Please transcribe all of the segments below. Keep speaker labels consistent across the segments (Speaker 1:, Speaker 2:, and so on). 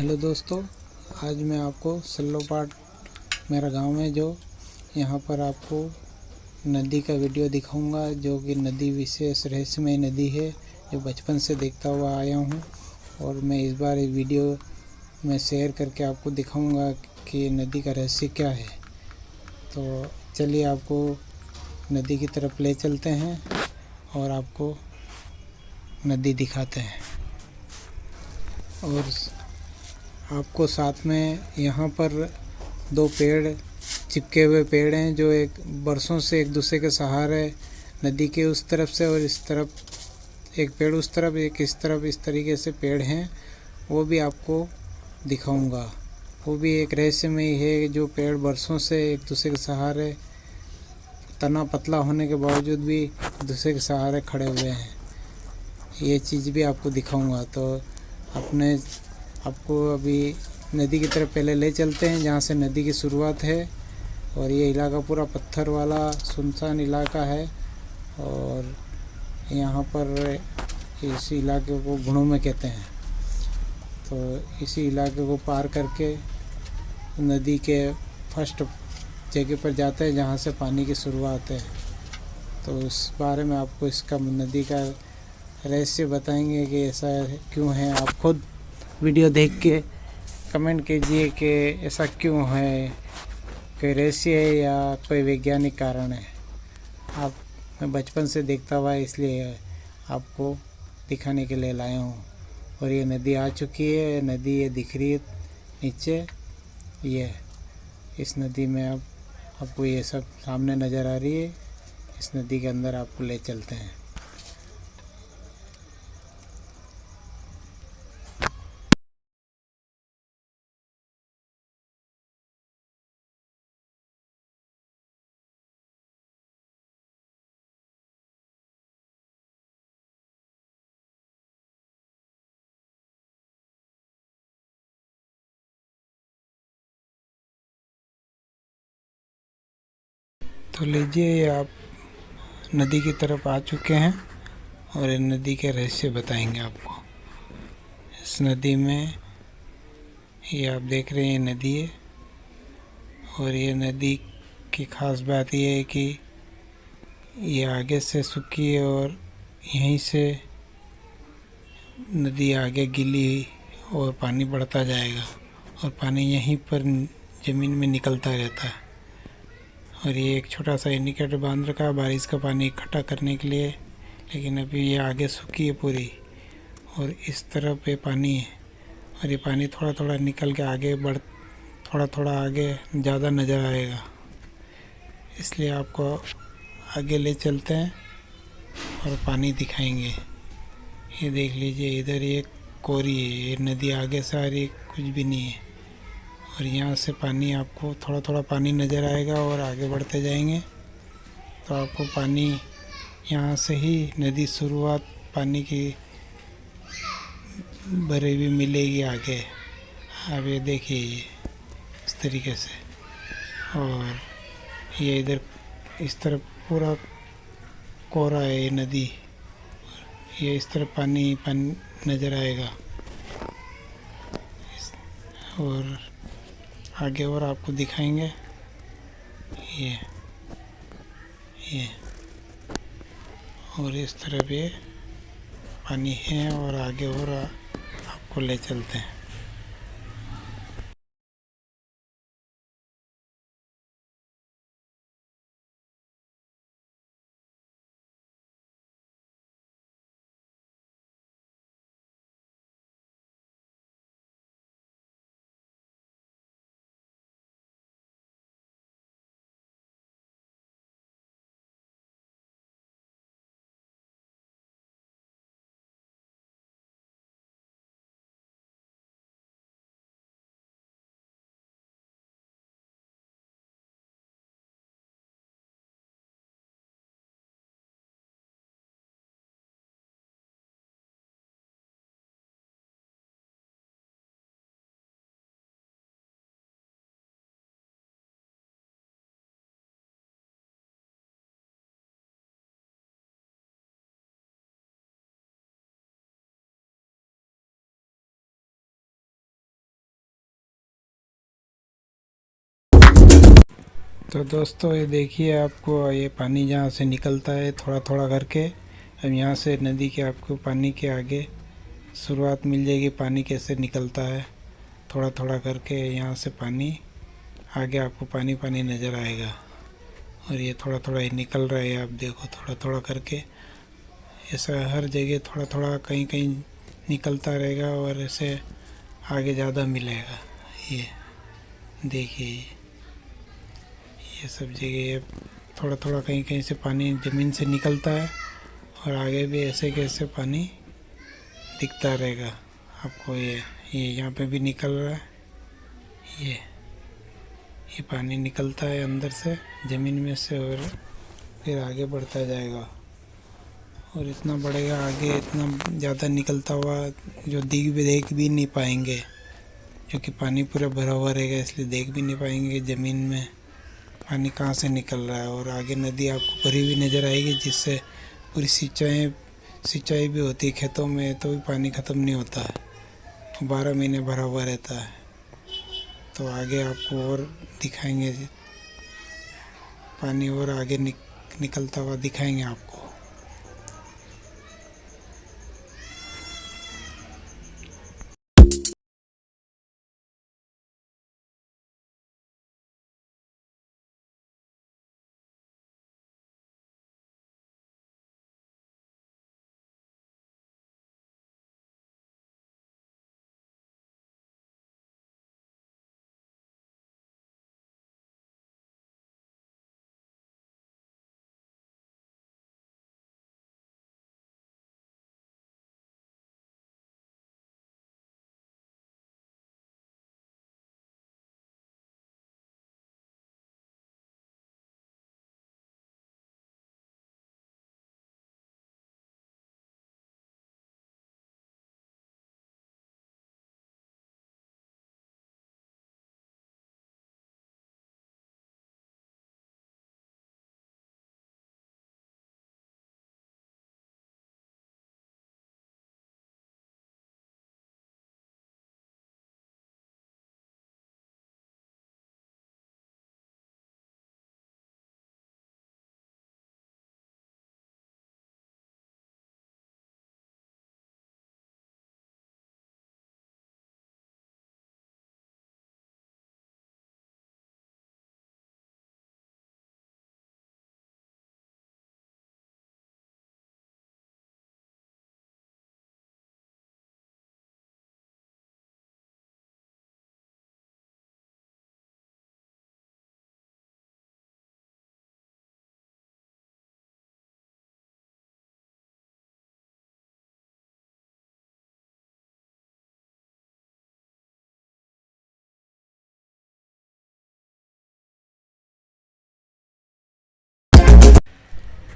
Speaker 1: Hello दोस्तों, आज मैं आपको सल्लोपाट मेरा गांव है जो यहाँ पर आपको नदी का वीडियो दिखाऊंगा, जो कि नदी विशेष रहस्यमय नदी है जो बचपन से देखता हुआ आया हूँ। और मैं इस बार ये वीडियो में शेयर करके आपको दिखाऊंगा कि नदी का रहस्य क्या है। तो चलिए आपको नदी की तरफ ले चलते हैं और आपको नदी दिखाते हैं। और आपको साथ में यहाँ पर दो पेड़ चिपके हुए पेड़ हैं जो एक बरसों से एक दूसरे के सहारे नदी के उस तरफ से और इस तरफ एक पेड़ उस तरफ एक इस तरफ इस तरीके से पेड़ हैं, वो भी आपको दिखाऊंगा। वो भी एक रहस्यमय है जो पेड़ बरसों से एक दूसरे के सहारे तना पतला होने के बावजूद भी एक दूसरे के सहारे खड़े हुए हैं। ये चीज़ भी आपको दिखाऊंगा। तो आपको अभी नदी की तरफ पहले ले चलते हैं जहाँ से नदी की शुरुआत है। और ये इलाका पूरा पत्थर वाला सुनसान इलाका है और यहाँ पर इस इलाके को घुड़ों में कहते हैं। तो इसी इलाके को पार करके नदी के फर्स्ट जगह पर जाते हैं जहाँ से पानी की शुरुआत है। तो उस बारे में आपको इसका नदी का रहस्य बताएंगे कि ऐसा क्यों है। आप खुद वीडियो देख के कमेंट कीजिए कि ऐसा क्यों है, कोई रहस्य है या कोई वैज्ञानिक कारण है। मैं बचपन से देखता हुआ इसलिए आपको दिखाने के लिए लाया हूँ। और ये नदी आ चुकी है, नदी ये दिख रही है नीचे। ये इस नदी में अब आपको ये सब सामने नज़र आ रही है। इस नदी के अंदर आपको ले चलते हैं। तो लीजिए, आप नदी की तरफ आ चुके हैं और ये नदी के रहस्य बताएंगे आपको। इस नदी में ये आप देख रहे हैं नदी है। और ये नदी की ख़ास बात ये है कि ये आगे से सूखी है और यहीं से नदी आगे गीली और पानी बढ़ता जाएगा और पानी यहीं पर ज़मीन में निकलता रहता है। और ये एक छोटा सा इंडिकेटर बांध रखा है बारिश का पानी इकट्ठा करने के लिए। लेकिन अभी ये आगे सूखी है पूरी और इस तरफ ये पानी है। और ये पानी थोड़ा थोड़ा निकल के आगे थोड़ा थोड़ा आगे ज़्यादा नज़र आएगा। इसलिए आपको आगे ले चलते हैं और पानी दिखाएंगे। ये देख लीजिए, इधर एक कोरी है, ये नदी आगे से आ रही, कुछ भी नहीं है। और यहाँ से पानी आपको थोड़ा थोड़ा पानी नज़र आएगा और आगे बढ़ते जाएंगे तो आपको पानी यहाँ से ही नदी शुरुआत पानी की भरी हुई मिलेगी आगे। अब ये देखिए ये इस तरीके से। और ये इधर इस तरफ पूरा कोरा है ये नदी। ये इस तरफ पानी पानी नज़र आएगा। और आगे और आपको दिखाएंगे। ये और इस तरफ ये पानी है और आगे और आपको ले चलते हैं। तो दोस्तों ये देखिए, आपको ये पानी जहाँ से निकलता है थोड़ा थोड़ा करके, अब यहाँ से नदी के आपको पानी के आगे शुरुआत मिल जाएगी। पानी कैसे निकलता है थोड़ा थोड़ा करके, यहाँ से पानी आगे आपको पानी पानी नज़र आएगा। और ये थोड़ा थोड़ा ही निकल रहा है, आप देखो थोड़ा थोड़ा करके। ऐसा हर जगह थोड़ा थोड़ा कहीं कहीं निकलता रहेगा और ऐसे आगे ज़्यादा मिलेगा। ये देखिए, ये सब जगह थोड़ा थोड़ा कहीं कहीं से पानी ज़मीन से निकलता है और आगे भी ऐसे कैसे पानी दिखता रहेगा आपको। ये यहाँ पे भी निकल रहा है। ये पानी निकलता है अंदर से ज़मीन में से और फिर आगे बढ़ता जाएगा और इतना बढ़ेगा आगे, इतना ज़्यादा निकलता हुआ जो देख भी नहीं पाएंगे, क्योंकि पानी पूरा भरा हुआ रहेगा, इसलिए देख भी नहीं पाएंगे ज़मीन में पानी कहाँ से निकल रहा है। और आगे नदी आपको भरी हुई नज़र आएगी, जिससे पूरी सिंचाई भी होती है खेतों में, तो भी पानी ख़त्म नहीं होता है, 12 महीने भरा हुआ रहता है। तो आगे आपको और दिखाएंगे पानी, और आगे निकलता हुआ दिखाएंगे आपको।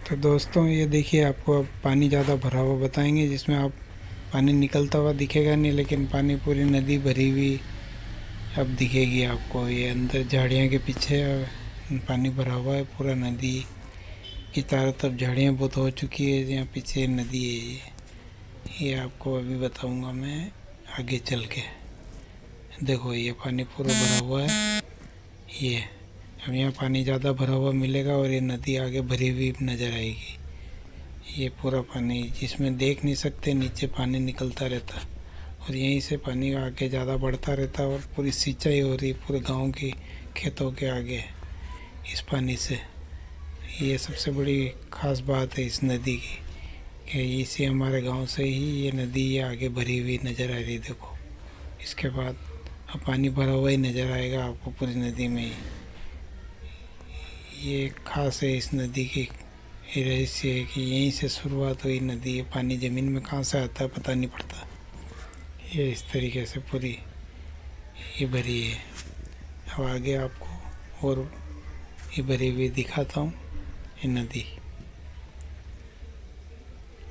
Speaker 1: तो दोस्तों ये देखिए, आपको अब पानी ज़्यादा भरा हुआ बताएंगे, जिसमें आप पानी निकलता हुआ दिखेगा नहीं, लेकिन पानी पूरी नदी भरी हुई अब दिखेगी आपको। ये अंदर झाड़ियाँ के पीछे पानी भरा हुआ है, पूरा नदी की चारों तरफ झाड़ियाँ बहुत हो चुकी है, यहाँ पीछे नदी है। ये आपको अभी बताऊंगा मैं आगे चल के। देखो ये पानी पूरा भरा हुआ है, ये अब यहाँ पानी ज़्यादा भरा हुआ मिलेगा और ये नदी आगे भरी हुई नज़र आएगी। ये पूरा पानी जिसमें देख नहीं सकते, नीचे पानी निकलता रहता और यहीं से पानी आगे ज़्यादा बढ़ता रहता और पूरी सिंचाई हो रही पूरे गांव की खेतों के आगे इस पानी से। ये सबसे बड़ी ख़ास बात है इस नदी की, कि इसी हमारे गांव से ही ये नदी ये आगे भरी हुई नज़र आ रही। देखो इसके बाद अब पानी भरा हुआ ही नज़र आएगा आपको पूरी नदी में ही। ये खास है इस नदी की, ये रहस्य है कि यहीं से शुरुआत हुई नदी। ये पानी ज़मीन में कहाँ से आता है पता नहीं पड़ता। ये इस तरीके से पूरी ये भरी है। अब आगे आपको और ये भरी हुई दिखाता हूँ। ये नदी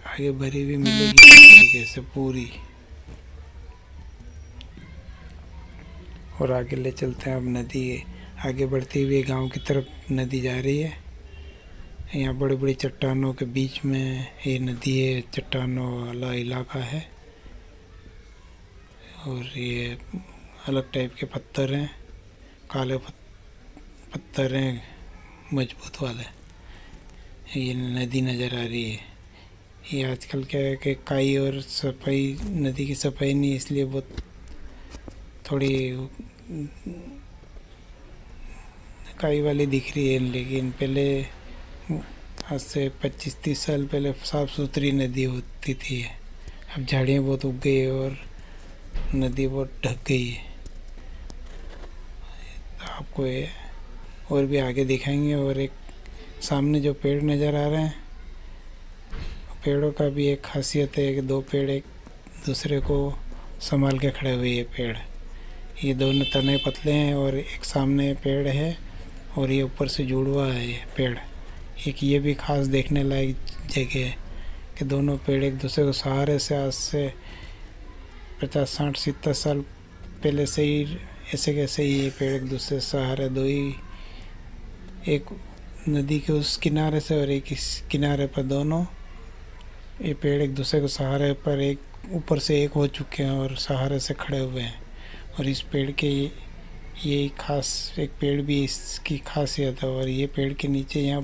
Speaker 1: आगे भरी हुई मिलेगी इस तरीके से पूरी। और आगे ले चलते हैं। अब नदी आगे बढ़ती हुई गांव की तरफ नदी जा रही है। यहाँ बड़ी बड़ी चट्टानों के बीच में ये नदी है, चट्टानों वाला इलाका है और ये अलग टाइप के पत्थर हैं, काले पत्थर हैं मजबूत वाले। ये नदी नज़र आ रही है। ये आजकल क्या है कि काई और सफाई, नदी की सफाई नहीं, इसलिए बहुत थोड़ी काई वाली दिख रही है। लेकिन पहले आज से 25-30 साल पहले साफ़ सुथरी नदी होती थी। अब झाड़ियाँ बहुत उग गई है और नदी बहुत ढक गई है। तो आपको ये और भी आगे दिखाएंगे। और एक सामने जो पेड़ नज़र आ रहे हैं, पेड़ों का भी एक खासियत है कि दो पेड़ एक दूसरे को संभाल के खड़े हुए। ये पेड़, ये दोनों तने पतले हैं और एक सामने पेड़ है और ये ऊपर से जुड़ा हुआ है ये पेड़। एक ये भी खास देखने लायक जगह है कि दोनों पेड़ एक दूसरे को सहारे से आज से 50, 60, 70 साल पहले से ही ऐसे कैसे ही ये पेड़ एक दूसरे से सहारे, दो ही, एक नदी के उस किनारे से और एक इस किनारे पर, दोनों ये पेड़ एक दूसरे को सहारे पर एक ऊपर से एक हो चुके हैं और सहारे से खड़े हुए हैं। और इस पेड़ के ये खास एक पेड़ भी इसकी खासियत है। और ये पेड़ के नीचे यहाँ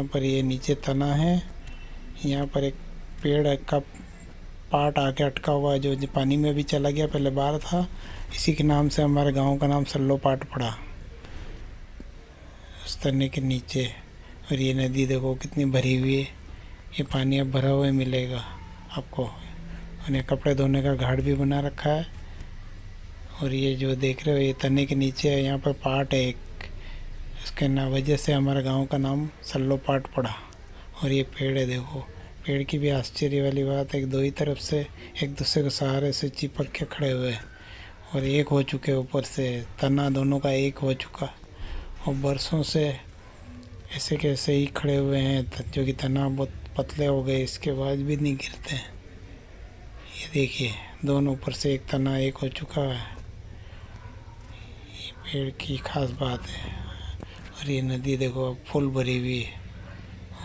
Speaker 1: पर ये नीचे तना है। यहाँ पर एक पेड़ का पार्ट आके अटका हुआ है जो पानी में भी चला गया, पहले बाहर था। इसी के नाम से हमारे गांव का नाम सल्लो पाट पड़ा, उस तने के नीचे। और ये नदी देखो कितनी भरी हुई है। ये पानी अब भरा हुआ मिलेगा आपको। और ये कपड़े धोने का घाट भी बना रखा है। और ये जो देख रहे हो ये तने के नीचे है, यहाँ पर पाट है एक, उसके वजह से हमारे गांव का नाम सल्लो पाट पड़ा। और ये पेड़ है देखो, पेड़ की भी आश्चर्य वाली बात है कि दो ही तरफ से एक दूसरे के सहारे से चिपक के खड़े हुए और एक हो चुके, ऊपर से तना दोनों का एक हो चुका। और बरसों से ऐसे कैसे ही खड़े हुए हैं, जो कि तना बहुत पतले हो गए, इसके बाद भी नहीं गिरते हैं। ये देखिए दोनों ऊपर से एक तना एक हो चुका है। ये पेड़ की खास बात है। और ये नदी देखो अब फुल भरी हुई है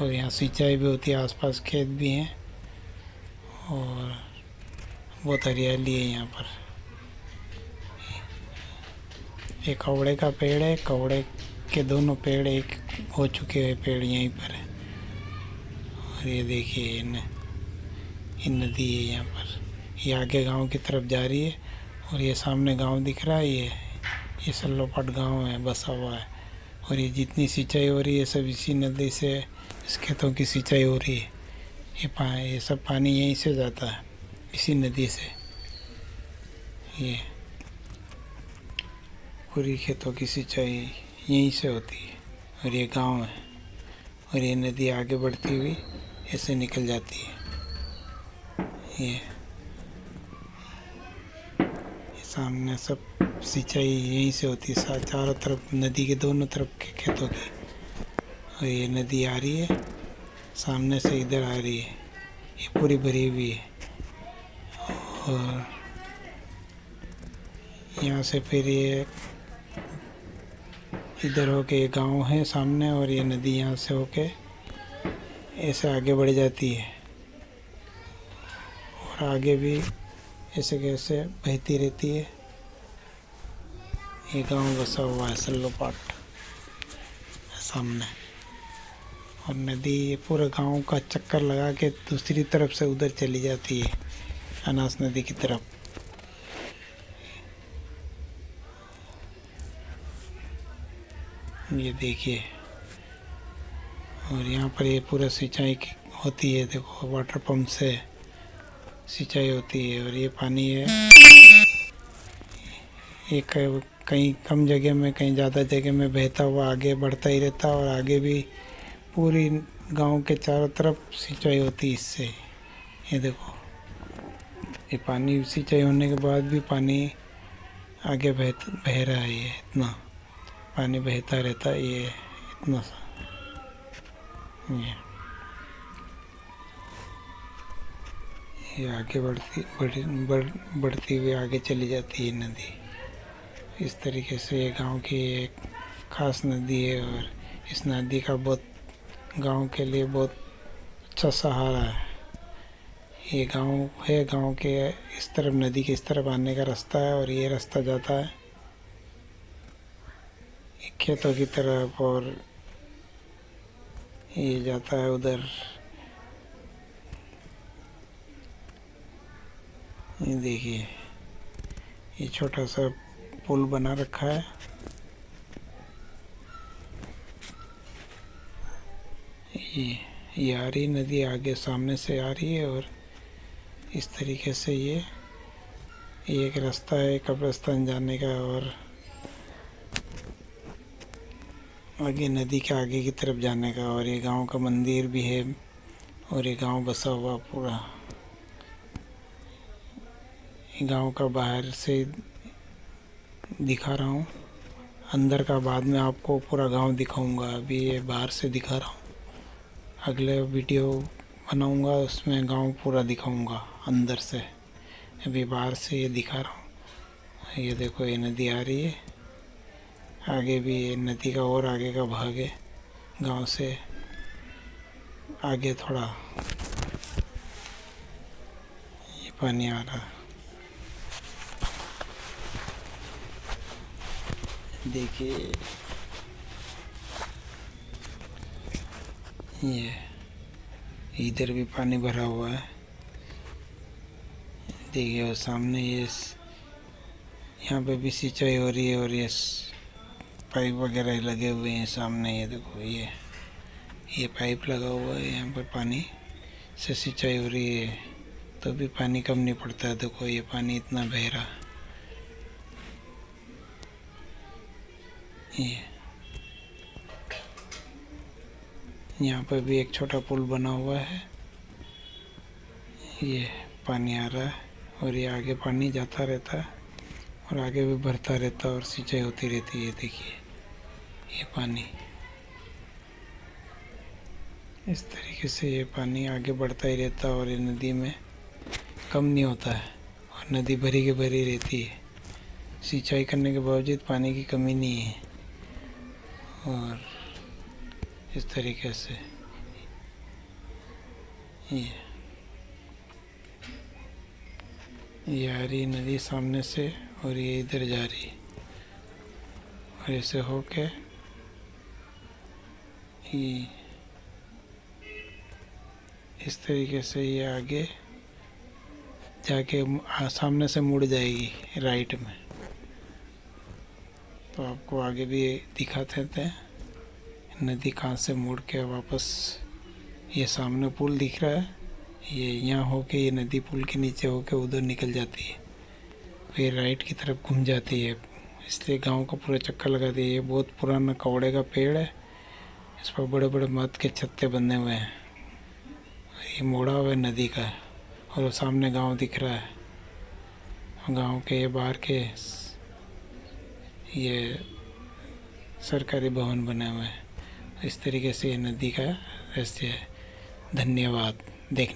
Speaker 1: और यहाँ सिंचाई भी होती है, आसपास खेत भी हैं और बहुत हरियाली है यहाँ पर। एक कवड़े का पेड़ है, कवड़े के दोनों पेड़ एक हो चुके हैं, पेड़ यहीं पर है। और ये देखिए ये नदी है यहाँ पर, ये आगे गांव की तरफ जा रही है। और ये सामने गांव दिख रहा है, ये सल्लोपाट गांव है, बसा हुआ है। और ये जितनी सिंचाई हो रही है सब इसी नदी से, इस खेतों की सिंचाई हो रही है। ये सब पानी यहीं से जाता है, इसी नदी से। ये पूरी खेतों की सिंचाई यहीं से होती है। और ये गांव है और ये नदी आगे बढ़ती हुई ऐसे निकल जाती है। ये सामने सब सिंचाई यहीं से होती है, चारों तरफ नदी के दोनों तरफ के खेतों की। और ये नदी आ रही है सामने से, इधर आ रही है, ये पूरी भरी हुई है। और यहाँ से फिर ये इधर होके ये गांव है सामने, और ये नदी यहाँ से होके ऐसे आगे बढ़ जाती है और आगे भी ऐसे कैसे बहती रहती है। ये गांव बसा हुआ है सल्लोपाट सामने। और नदी ये पूरे गांव का चक्कर लगा के दूसरी तरफ से उधर चली जाती है, अनास नदी की तरफ। ये देखिए, और यहाँ पर ये पूरा सिंचाई होती है, देखो वाटर पंप से सिंचाई होती है। और ये पानी है, ये कहीं कम जगह में, कहीं ज़्यादा जगह में बहता हुआ आगे बढ़ता ही रहता है। और आगे भी पूरी गांव के चारों तरफ सिंचाई होती है इससे। ये देखो, ये पानी सिंचाई होने के बाद भी पानी आगे बह रहा है। ये इतना पानी बहता रहता है, ये इतना सा। ये आगे बढ़ती हुई आगे चली जाती है नदी। इस तरीके से ये गांव की एक खास नदी है। और इस नदी का गांव के लिए बहुत अच्छा सहारा है। ये गांव है, गांव के इस तरफ, नदी के इस तरफ आने का रास्ता है। और ये रास्ता जाता है खेतों की तरफ, और ये जाता है उधर। ये देखिए, ये छोटा सा पुल बना रखा है। ये आ रही नदी, आगे सामने से आ रही है, और इस तरीके से ये एक रास्ता है कब्रिस्तान जाने का, और आगे नदी के आगे की तरफ जाने का। और ये गांव का मंदिर भी है, और ये गांव बसा हुआ पूरा। ये गांव का बाहर से दिखा रहा हूँ, अंदर का बाद में आपको पूरा गांव दिखाऊंगा। अभी ये बाहर से दिखा रहा हूँ, अगले वीडियो बनाऊंगा उसमें गांव पूरा दिखाऊंगा अंदर से। अभी बाहर से ये दिखा रहा हूँ। ये देखो, ये नदी आ रही है, आगे भी ये नदी का और आगे का भाग है, गांव से आगे थोड़ा ये पानी आ रहा है। देखिए, ये इधर भी पानी भरा हुआ है। देखिए, और सामने ये यहाँ पे भी सिंचाई हो रही है, और ये पाइप वगैरह लगे हुए हैं सामने। ये देखो, ये पाइप लगा हुआ है, यहाँ पर पानी से सिंचाई हो रही है, तो भी पानी कम नहीं पड़ता है। देखो, ये पानी इतना बह रहा है। ये यहाँ पर भी एक छोटा पुल बना हुआ है। ये पानी आ रहा है, और ये आगे पानी जाता रहता है, और आगे भी भरता रहता है, और सिंचाई होती रहती है। देखिए, ये पानी इस तरीके से ये पानी आगे बढ़ता ही रहता है, और ये नदी में कम नहीं होता है, और नदी भरी के भरी रहती है। सिंचाई करने के बावजूद पानी की कमी नहीं है। और इस तरीके से ये आ रही नदी सामने से, और ये इधर जा रही, और ऐसे होके ये इस तरीके से ये आगे जाके सामने से मुड़ जाएगी राइट में। तो आपको आगे भी दिखाते थे नदी कहाँ से मुड़ के वापस, ये सामने पुल दिख रहा है, ये यहाँ होके ये नदी पुल के नीचे होके उधर निकल जाती है, फिर राइट की तरफ घूम जाती है। इसलिए गांव का पूरा चक्कर लगाती है। ये बहुत पुराना कौड़े का पेड़ है, इस पर बड़े बड़े मध के छत्ते बंधे हुए हैं। ये मोड़ा हुआ है नदी का, और वो सामने गांव दिख रहा है। गांव के ये बाहर के ये सरकारी भवन बने हुए हैं। इस तरीके से ये नदी का रहस्य है। धन्यवाद देखने